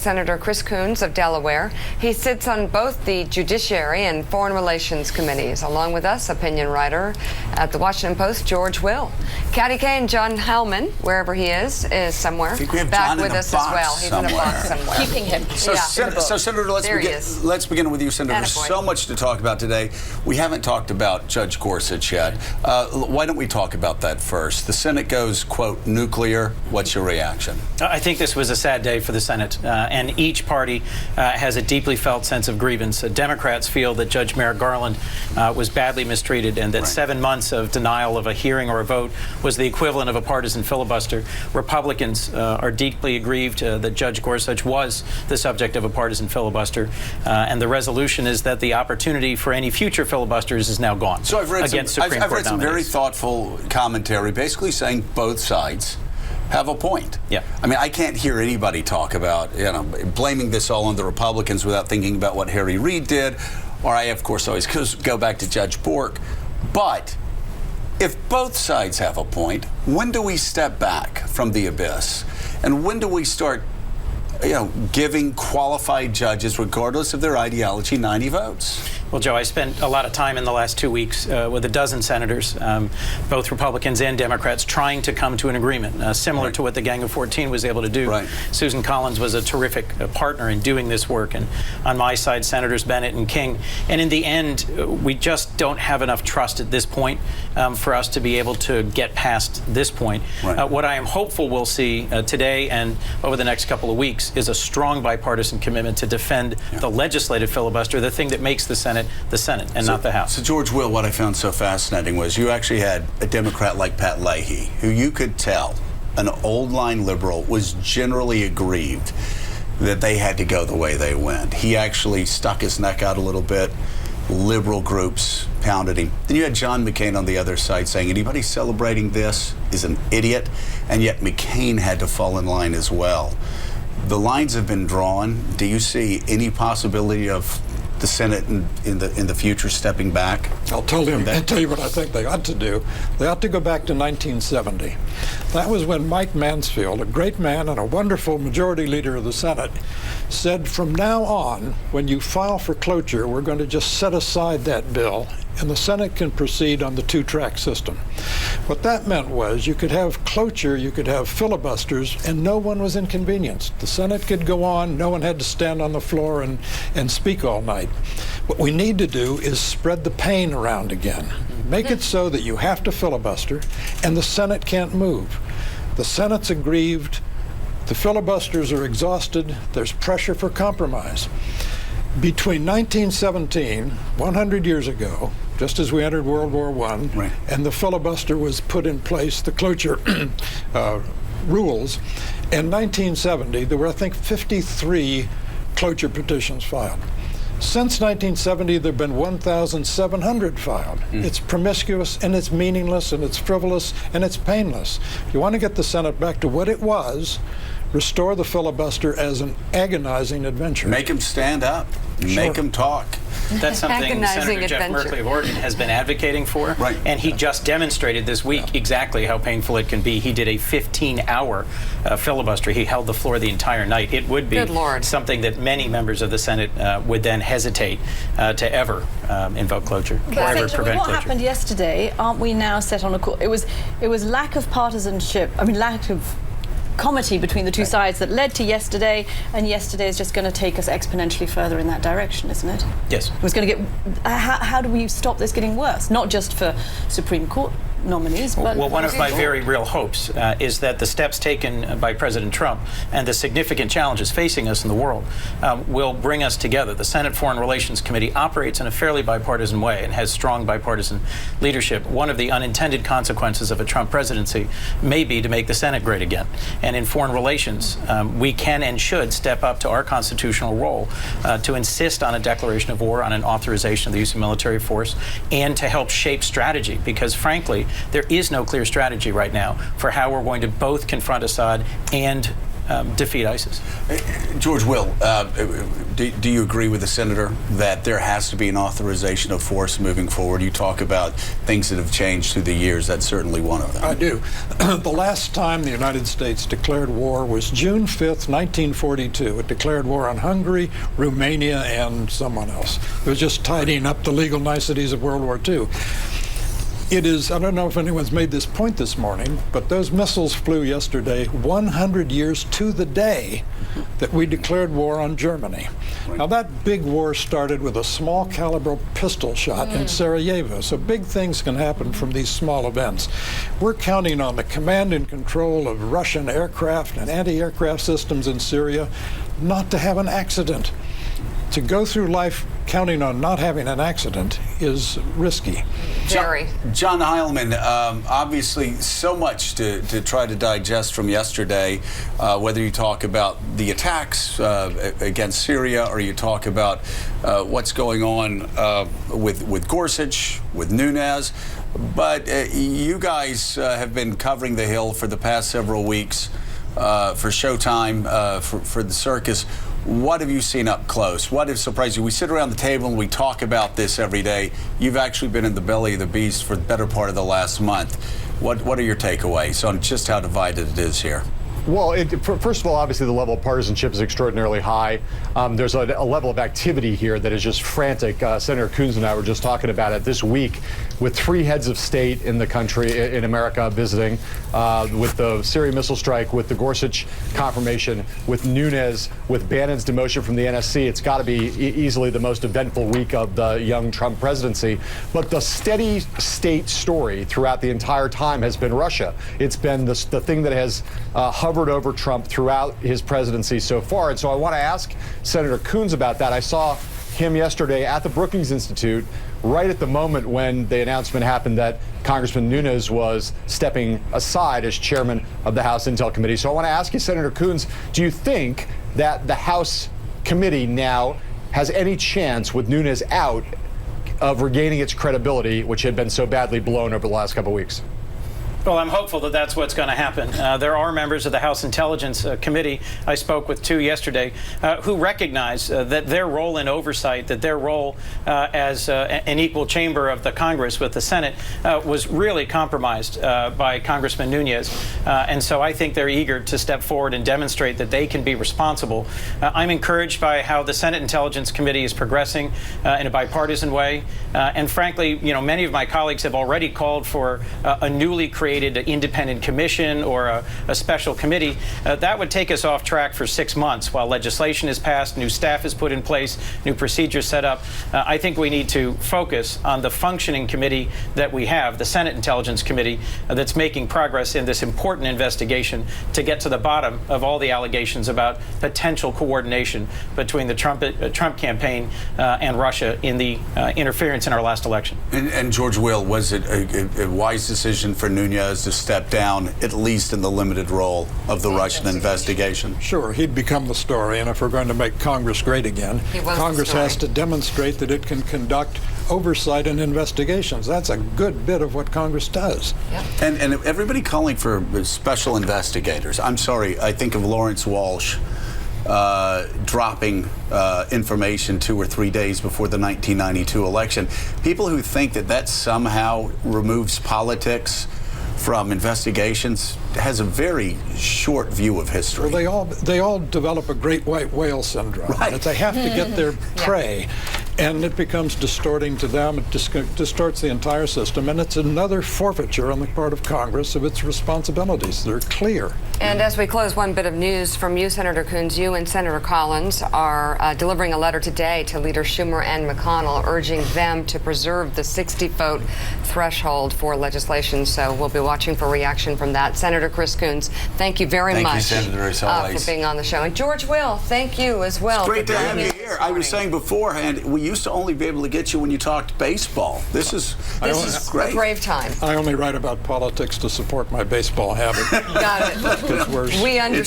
Senator Chris Coons of Delaware. He sits on both the Judiciary and Foreign Relations committees. Along with us, opinion writer at the Washington Post, George Will. Katty Kay and John Hellman, wherever he is somewhere, I think we have back John with in a us box as well. He's in a box somewhere. Keeping him. So, Senator, let's begin with you, Senator. There's so much to talk about today. We haven't talked about Judge Gorsuch yet. Why don't we talk about that first? The Senate goes, quote, nuclear. What's your reaction? I think this was a sad day for the Senate, and each party has a deeply felt sense of grievance. Democrats feel that Judge Merrick Garland was badly mistreated and that 7 months of denial of a hearing or a vote was the equivalent of a partisan filibuster. Republicans are deeply aggrieved that Judge Gorsuch was the subject of a partisan filibuster, and the resolution is that the opportunity for any future filibusters is now gone. So I've read some very thoughtful commentary basically saying both sides have a point. Yeah. I mean, I can't hear anybody talk about, blaming this all on the Republicans without thinking about what Harry Reid did, or I, of course, always go back to Judge Bork. But if both sides have a point, when do we step back from the abyss? And when do we start, giving qualified judges, regardless of their ideology, 90 votes? Well, Joe, I spent a lot of time in the last 2 weeks with a dozen senators, both Republicans and Democrats, trying to come to an agreement, similar to what the Gang of 14 was able to do. Right. Susan Collins was a terrific partner in doing this work, and on my side, Senators Bennett and King. And in the end, we just don't have enough trust at this point for us to be able to get past this point. Right. What I am hopeful we'll see today and over the next couple of weeks is a strong bipartisan commitment to defend the legislative filibuster, the thing that makes the Senate and not the House. So, George Will, what I found so fascinating was you actually had a Democrat like Pat Leahy, who you could tell, an old-line liberal, was generally aggrieved that they had to go the way they went. He actually stuck his neck out a little bit. Liberal groups pounded him. Then you had John McCain on the other side saying anybody celebrating this is an idiot, and yet McCain had to fall in line as well. The lines have been drawn. Do you see any possibility of the Senate in the future stepping back? I'll tell you what I think they ought to do. They ought to go back to 1970. That was when Mike Mansfield, a great man and a wonderful majority leader of the Senate, said from now on, when you file for cloture, we're going to just set aside that bill and the Senate can proceed on the two-track system. What that meant was you could have cloture, you could have filibusters, and no one was inconvenienced. The Senate could go on, no one had to stand on the floor and speak all night. What we need to do is spread the pain around again. Make it so that you have to filibuster, and the Senate can't move. The Senate's aggrieved, the filibusters are exhausted, there's pressure for compromise. Between 1917, 100 years ago, just as we entered World War I, and the filibuster was put in place, the cloture rules, in 1970, there were, I think, 53 cloture petitions filed. Since 1970, there have been 1,700 filed. It's promiscuous, and it's meaningless, and it's frivolous, and it's painless. If you want to get the Senate back to what it was, restore the filibuster as an agonizing adventure. Make them stand up. Make them talk. That's something Senator Jeff Merkley of Oregon has been advocating for. Right. And he just demonstrated this week exactly how painful it can be. He did a 15-hour filibuster. He held the floor the entire night. It would be something that many members of the Senate would then hesitate to ever invoke cloture or ever prevent what cloture. happened yesterday, aren't we now set on a course? It was lack of partisanship, lack of comity between the two sides that led to yesterday, and yesterday is just going to take us exponentially further in that direction, isn't it? Yes. It was going to get. How do we stop this getting worse? Not just for Supreme Court nominees, but well, one of my very real hopes is that the steps taken by President Trump and the significant challenges facing us in the world will bring us together. The Senate Foreign Relations Committee operates in a fairly bipartisan way and has strong bipartisan leadership. One of the unintended consequences of a Trump presidency may be to make the Senate great again. And in foreign relations, we can and should step up to our constitutional role to insist on a declaration of war, on an authorization of the use of military force, and to help shape strategy, because frankly, there is no clear strategy right now for how we're going to both confront Assad and defeat ISIS. George Will, do you agree with the senator that there has to be an authorization of force moving forward? You talk about things that have changed through the years. That's certainly one of them. I do. The last time the United States declared war was June 5th, 1942. It declared war on Hungary, Romania, and someone else. It was just tidying up the legal niceties of World War II. It is, I don't know if anyone's made this point this morning, but those missiles flew yesterday 100 years to the day that we declared war on Germany. Now that big war started with a small caliber pistol shot in Sarajevo, so big things can happen from these small events. We're counting on the command and control of Russian aircraft and anti-aircraft systems in Syria not to have an accident. To go through life counting on not having an accident is risky. Jerry. John Heilman, obviously so much to try to digest from yesterday, whether you talk about the attacks against Syria or you talk about what's going on with Gorsuch, with Nunes. But you guys have been covering the Hill for the past several weeks for Showtime, for the circus. What have you seen up close? What has surprised you? We sit around the table and we talk about this every day. You've actually been in the belly of the beast for the better part of the last month. What are your takeaways on just how divided it is here? Well, first of all, obviously the level of partisanship is extraordinarily high. There's a level of activity here that is just frantic. Senator Coons and I were just talking about it this week with 3 heads of state in the country, in America, visiting, with the Syria missile strike, with the Gorsuch confirmation, with Nunes, with Bannon's demotion from the NSC. It's got to be easily the most eventful week of the young Trump presidency. But the steady state story throughout the entire time has been Russia. It's been the thing that has hovered over Trump throughout his presidency so far. And so I want to ask Senator Coons about that. I saw him yesterday at the Brookings Institute, right at the moment when the announcement happened that Congressman Nunes was stepping aside as chairman of the House Intel Committee. So I want to ask you, Senator Coons, do you think that the House committee now has any chance, with Nunes out, of regaining its credibility, which had been so badly blown over the last couple of weeks? Well, I'm hopeful that that's what's going to happen. There are members of the House Intelligence Committee, I spoke with 2 yesterday, who recognize that their role in oversight, that their role as an equal chamber of the Congress with the Senate was really compromised by Congressman Nunes. And so I think they're eager to step forward and demonstrate that they can be responsible. I'm encouraged by how the Senate Intelligence Committee is progressing in a bipartisan way. And frankly, you know, many of my colleagues have already called for a newly created independent commission or a special committee. That would take us off track for 6 months while legislation is passed, new staff is put in place, new procedures set up. I think we need to focus on the functioning committee that we have, the Senate Intelligence Committee, that's making progress in this important investigation to get to the bottom of all the allegations about potential coordination between the Trump campaign and Russia in the interference in our last election. And George Will, was it a wise decision for Nunes to step down, at least in the limited role of the Russian investigation? Sure, he'd become the story, and if we're going to make Congress great again, Congress has to demonstrate that it can conduct oversight and investigations. That's a good bit of what Congress does. Yep. And everybody calling for special investigators. I'm sorry, I think of Lawrence Walsh dropping information 2 or 3 days before the 1992 election. People who think that that somehow removes politics from investigations has a very short view of history. Well, they all develop a great white whale syndrome. Right. That they have to get their prey, and it becomes distorting to them. It distorts the entire system, and it's another forfeiture on the part of Congress of its responsibilities. They're clear. And as we close, one bit of news from you, Senator Coons. You and Senator Collins are delivering a letter today to Leader Schumer and McConnell, urging them to preserve the 60-vote threshold for legislation. So we'll be watching for reaction from that. Senator Chris Coons, thank you very much for being on the show. And George Will, thank you as well. It's great to have you here. I was saying beforehand, we used to only be able to get you when you talked baseball. This is great. A brave time. I only write about politics to support my baseball habit. Got it. We understand.